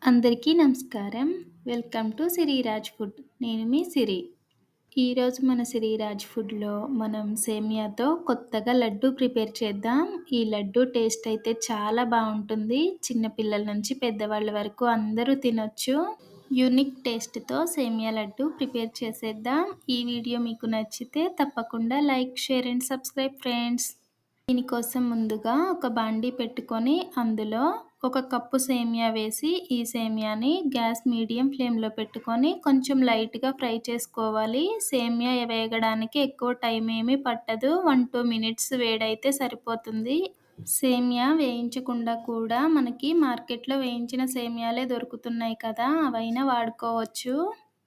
అందరికీ నమస్కారం. Welcome to Siriraj food. నేను మీ సిరి. ఈరోజు మన సిరిరాజ్ ఫుడ్‌లో మనం సేమియాతో కొత్తగా లడ్డూ ప్రిపేర్ చేద్దాం. ఈ లడ్డూ టేస్ట్ అయితే చాలా బావుంటుంది. చిన్న పిల్లల నుంచి పెద్దవాళ్ళ వరకు అందరూ తినొచ్చు. యూనిక్ టేస్ట్‌తో సేమియా లడ్డూ ప్రిపేర్ చేసేద్దాం. ఈ వీడియో మీకు నచ్చితే తప్పకుండా like, share and subscribe friends. దీనికోసం ముందుగా ఒక బాండీ పెట్టుకొని అందులో ఒక కప్పు సేమియా వేసి ఈ సేమియాని గ్యాస్ మీడియం ఫ్లేమ్‌లో పెట్టుకొని కొంచెం లైట్‌గా ఫ్రై చేసుకోవాలి. సేమియా వేగడానికి ఎక్కువ టైం ఏమీ పట్టదు. 1-2 మినిట్స్ వేడైతే సరిపోతుంది. సేమియా వేయించకుండా కూడా మనకి మార్కెట్‌లో వేయించిన సేమియాలే దొరుకుతున్నాయి కదా! అవైనా వాడుకోవచ్చు.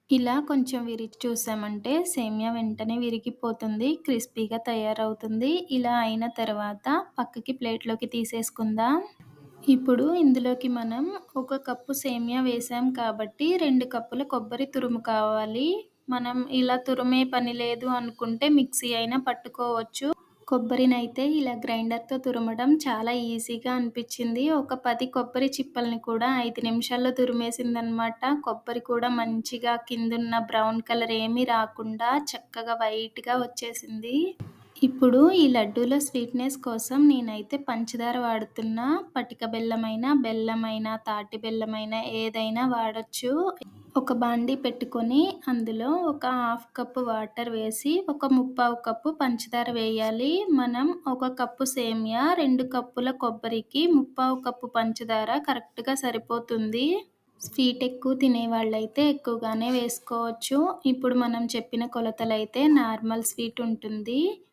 ఇలా కొంచెం విరిచి చూసామంటే సేమియా వెంటనే విరిగిపోతుంది. క్రిస్పీగా తయారవుతుంది. ఇలా అయిన తర్వాత పక్కకి ప్లేట్‌లోకి తీసేసుకుందాం. ఇప్పుడు ఇందులోకి మనం ఒక కప్పు సేమియా వేసాం కాబట్టి 2 కప్పుల కొబ్బరి తురుము కావాలి. మనం ఇలా తురిమే పని లేదు అనుకుంటే మిక్సీ అయినా పట్టుకోవచ్చు. కొబ్బరినైతే ఇలా గ్రైండర్‌తో తురమడం చాలా ఈజీగా అనిపిచ్చింది. ఒక 10 కొబ్బరి చిప్పల్ని కూడా 5 నిమిషాల్లో తురిమేసిందనమాట. కొబ్బరి కూడా మంచిగా కిందున్న బ్రౌన్ కలర్ ఏమీ రాకుండా చక్కగా వైట్‌గా వచ్చేసింది. ఇప్పుడు ఈ లడ్డూలో స్వీట్‌నెస్ కోసం నేనైతే పంచదార వాడుతున్నా. పటిక బెల్లమైనా, బెల్లమైనా, తాటి బెల్లమైనా ఏదైనా వాడొచ్చు. ఒక బాండీ పెట్టుకొని అందులో ఒక హాఫ్ కప్పు వాటర్ వేసి ఒక ముప్పావు కప్పు పంచదార వేయాలి. మనం ఒక కప్పు సేమియా, 2 కప్పుల కొబ్బరికి ముప్పావు కప్పు పంచదార కరెక్ట్‌గా సరిపోతుంది. స్వీట్ ఎక్కువ తినేవాళ్ళైతే ఎక్కువగానే వేసుకోవచ్చు. ఇప్పుడు మనం చెప్పిన కొలతలైతే నార్మల్ స్వీట్ ఉంటుంది.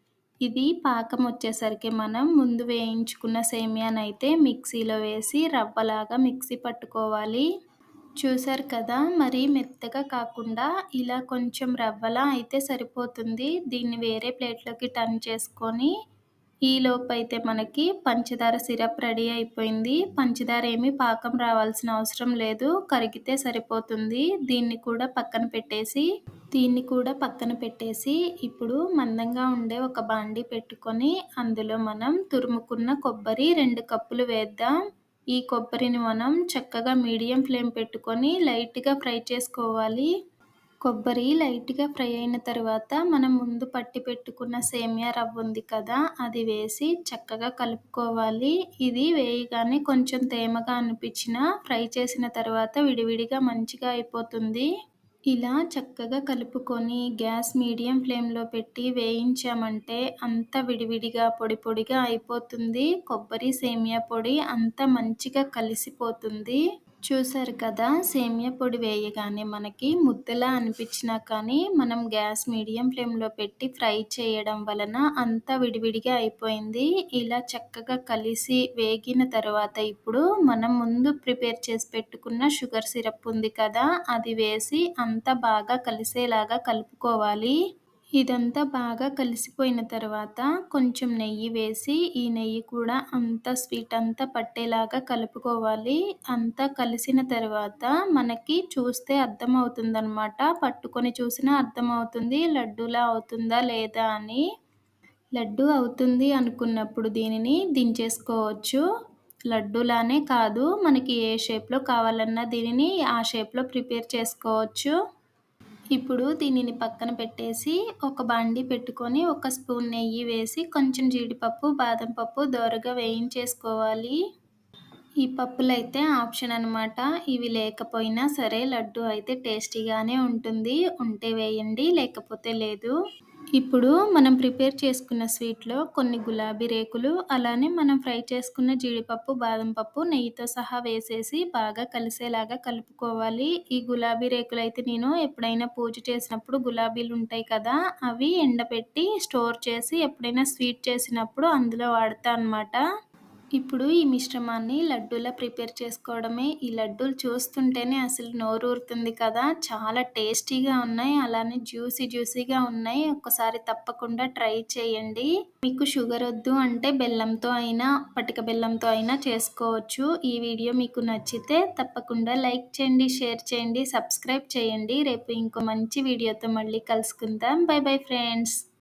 ఇది పాకం వచ్చేసరికి మనం ముందు వేయించుకున్న సేమియానైతే మిక్సీలో వేసి రవ్వలాగా మిక్సీ పట్టుకోవాలి. చూసారు కదా! మరీ మెత్తగా కాకుండా ఇలా కొంచెం రవ్వలా అయితే సరిపోతుంది. దీన్ని వేరే ప్లేట్‌లోకి టర్న్ చేసుకొని ఈలోపైతే మనకి పంచదార సిరప్ రెడీ అయిపోయింది. పంచదార ఏమి పాకం రావాల్సిన అవసరం లేదు. కరిగితే సరిపోతుంది. దీన్ని కూడా పక్కన పెట్టేసి ఇప్పుడు మందంగా ఉండే ఒక బాండీ పెట్టుకొని అందులో మనం తురుముకున్న కొబ్బరి 2 కప్పులు వేద్దాం. ఈ కొబ్బరిని మనం చక్కగా మీడియం ఫ్లేమ్ పెట్టుకొని లైట్‌గా ఫ్రై చేసుకోవాలి. కొబ్బరి లైట్‌గా ఫ్రై అయిన తర్వాత మనం ముందు పట్టి పెట్టుకున్న సేమియా రవ్వ ఉంది కదా! అది వేసి చక్కగా కలుపుకోవాలి. ఇది వేయగానే కొంచెం తేమగా అనిపించినా ఫ్రై చేసిన తర్వాత విడివిడిగా మంచిగా అయిపోతుంది. ఇలా చక్కగా కలుపుకొని గ్యాస్ మీడియం ఫ్లేమ్‌లో పెట్టి వేయించామంటే అంతా విడివిడిగా పొడి పొడిగా అయిపోతుంది. కొబ్బరి, సేమియా పొడి అంతా మంచిగా కలిసిపోతుంది. చూసారు కదా! సేమియా పొడి వేయగానే మనకి ముద్దలా అనిపించినా కానీ మనం గ్యాస్ మీడియం ఫ్లేమ్‌లో పెట్టి ఫ్రై చేయడం వలన అంతా విడివిడిగా అయిపోయింది. ఇలా చక్కగా కలిసి వేగిన తర్వాత ఇప్పుడు మనం ముందు ప్రిపేర్ చేసి పెట్టుకున్న షుగర్ సిరప్ ఉంది కదా! అది వేసి అంతా బాగా కలిసేలాగా కలుపుకోవాలి. ఇదంతా బాగా కలిసిపోయిన తర్వాత కొంచెం నెయ్యి వేసి ఈ నెయ్యి కూడా అంతా స్వీట్ అంతా పట్టేలాగా కలుపుకోవాలి. అంతా కలిసిన తర్వాత మనకి చూస్తే అర్థమవుతుందనమాట. పట్టుకొని చూసినా అర్థమవుతుంది లడ్డూలా అవుతుందా లేదా అని. లడ్డూ అవుతుంది అనుకున్నప్పుడు దీనిని దించేసుకోవచ్చు. లడ్డూలానే కాదు మనకి ఏ షేప్‌లో కావాలన్నా దీనిని ఆ షేప్‌లో ప్రిపేర్ చేసుకోవచ్చు. ఇప్పుడు దీనిని పక్కన పెట్టేసి ఒక బాండీ పెట్టుకొని ఒక స్పూన్ నెయ్యి వేసి కొంచెం జీడిపప్పు, బాదం పప్పు దోరగా వేయించేసుకోవాలి. ఈ పప్పులైతే ఆప్షన్ అనమాట. ఇవి లేకపోయినా సరే లడ్డూ అయితే టేస్టీగానే ఉంటుంది. ఉంటే వేయండి లేకపోతే లేదు. ఇప్పుడు మనం ప్రిపేర్ చేసుకున్న స్వీట్‌లో కొన్ని గులాబీ రేకులు, అలానే మనం ఫ్రై చేసుకున్న జీడిపప్పు, బాదం పప్పు నెయ్యితో సహా వేసేసి బాగా కలిసేలాగా కలుపుకోవాలి. ఈ గులాబీ రేకులైతే నేను ఎప్పుడైనా పూజ చేసినప్పుడు గులాబీలుంటాయి కదా! అవి ఎండబెట్టి స్టోర్ చేసి ఎప్పుడైనా స్వీట్ చేసినప్పుడు అందులో వాడతా అనమాట. ఇప్పుడు ఈ మిశ్రమాన్ని లడ్డూలా ప్రిపేర్ చేసుకోవడమే. ఈ లడ్డూలు చూస్తుంటేనే అసలు నోరూరుతుంది కదా! చాలా టేస్టీగా ఉన్నాయి. అలానే జ్యూసీగా ఉన్నాయి. ఒక్కసారి తప్పకుండా ట్రై చేయండి. మీకు షుగర్ వద్దు అంటే బెల్లంతో అయినా, పటిక బెల్లంతో అయినా చేసుకోవచ్చు. ఈ వీడియో మీకు నచ్చితే తప్పకుండా లైక్ చేయండి, షేర్ చేయండి, సబ్స్క్రైబ్ చేయండి. రేపు ఇంకో మంచి వీడియోతో మళ్ళీ కలుసుకుందాం. By bye friends.